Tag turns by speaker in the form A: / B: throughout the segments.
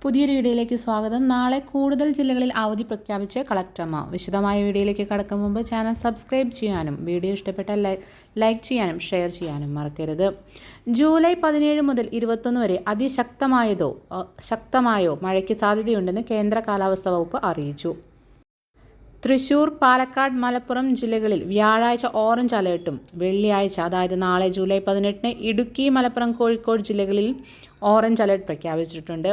A: പുതിയൊരു വീഡിയോയിലേക്ക് സ്വാഗതം. നാളെ കൂടുതൽ ജില്ലകളിൽ അവധി പ്രഖ്യാപിച്ച് കളക്ടർമാർ. വിശദമായ വീഡിയോയിലേക്ക് കടക്കും മുമ്പ് ചാനൽ സബ്സ്ക്രൈബ് ചെയ്യാനും വീഡിയോ ഇഷ്ടപ്പെട്ടാൽ ലൈക്ക് ചെയ്യാനും ഷെയർ ചെയ്യാനും മറക്കരുത്. ജൂലൈ 17 മുതൽ 21 വരെ ശക്തമായോ മഴയ്ക്ക് സാധ്യതയുണ്ടെന്ന് കേന്ദ്ര കാലാവസ്ഥാ വകുപ്പ് അറിയിച്ചു. തൃശൂർ, പാലക്കാട്, മലപ്പുറം ജില്ലകളിൽ വ്യാഴാഴ്ച ഓറഞ്ച് അലേർട്ടും വെള്ളിയാഴ്ച അതായത് നാളെ ജൂലൈ 18 ഇടുക്കി, മലപ്പുറം, കോഴിക്കോട് ജില്ലകളിൽ ഓറഞ്ച് അലേർട്ട് പ്രഖ്യാപിച്ചിട്ടുണ്ട്.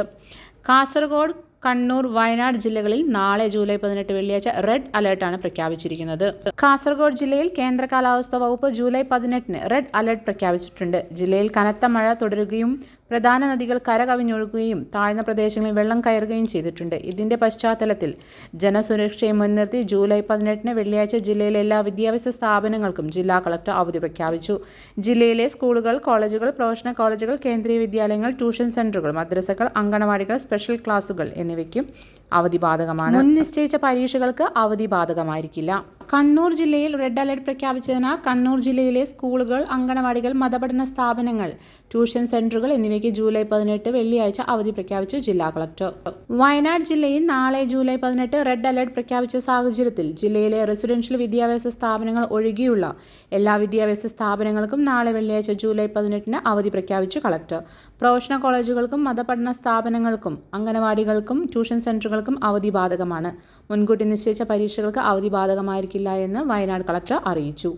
A: കാസർഗോഡ്, കണ്ണൂർ, വയനാട് ജില്ലകളിൽ നാളെ ജൂലൈ 18 വെള്ളിയാഴ്ച റെഡ് അലേർട്ടാണ് പ്രഖ്യാപിച്ചിരിക്കുന്നത്. കാസർഗോഡ് ജില്ലയിൽ കേന്ദ്ര കാലാവസ്ഥാ വകുപ്പ് ജൂലൈ 18 റെഡ് അലേർട്ട് പ്രഖ്യാപിച്ചിട്ടുണ്ട്. ജില്ലയിൽ കനത്ത മഴ തുടരുകയും പ്രധാന നദികൾ കരകവിഞ്ഞൊഴുകുകയും താഴ്ന്ന പ്രദേശങ്ങളിൽ വെള്ളം കയറുകയും ചെയ്തിട്ടുണ്ട്. ഇതിന്റെ പശ്ചാത്തലത്തിൽ ജനസുരക്ഷയെ മുൻനിർത്തി ജൂലൈ 18 വെള്ളിയാഴ്ച ജില്ലയിലെ എല്ലാ വിദ്യാഭ്യാസ സ്ഥാപനങ്ങൾക്കും ജില്ലാ കളക്ടർ അവധി പ്രഖ്യാപിച്ചു. ജില്ലയിലെ സ്കൂളുകൾ, കോളേജുകൾ, പ്രൊഫഷണൽ കോളേജുകൾ, കേന്ദ്രീയ വിദ്യാലയങ്ങൾ, ട്യൂഷൻ സെന്ററുകൾ, മദ്രസകൾ, അങ്കണവാടികൾ, സ്പെഷ്യൽ ക്ലാസുകൾ എന്നിവയ്ക്കും അവധി ബാധകമാണ്. മുൻ നിശ്ചയിച്ച പരീക്ഷകൾക്ക് അവധി ബാധകമായിരിക്കില്ല. കണ്ണൂർ ജില്ലയിൽ റെഡ് അലർട്ട് പ്രഖ്യാപിച്ചതിനാൽ കണ്ണൂർ ജില്ലയിലെ സ്കൂളുകൾ, അങ്കണവാടികൾ, മതപഠന സ്ഥാപനങ്ങൾ, ട്യൂഷൻ സെന്ററുകൾ എന്നിവയ്ക്ക് ജൂലൈ 18 വെള്ളിയാഴ്ച അവധി പ്രഖ്യാപിച്ചു ജില്ലാ കളക്ടർ. വയനാട് ജില്ലയിൽ നാളെ ജൂലൈ 18 റെഡ് അലർട്ട് പ്രഖ്യാപിച്ച സാഹചര്യത്തിൽ ജില്ലയിലെ റെസിഡൻഷ്യൽ വിദ്യാഭ്യാസ സ്ഥാപനങ്ങൾ ഒഴികെയുള്ള എല്ലാ വിദ്യാഭ്യാസ സ്ഥാപനങ്ങൾക്കും നാളെ വെള്ളിയാഴ്ച ജൂലൈ 18 അവധി പ്രഖ്യാപിച്ചു കളക്ടർ. പ്രൊഫഷണൽ കോളേജുകൾക്കും മതപഠന സ്ഥാപനങ്ങൾക്കും അങ്കണവാടികൾക്കും ട്യൂഷൻ സെന്ററുകൾക്കും അവധി ബാധകമാണ്. മുൻകൂട്ടി നിശ്ചയിച്ച പരീക്ഷകൾക്ക് അവധി ബാധകമായിരിക്കില്ല എന്ന് വയനാട് കളക്ടർ അറിയിച്ചു.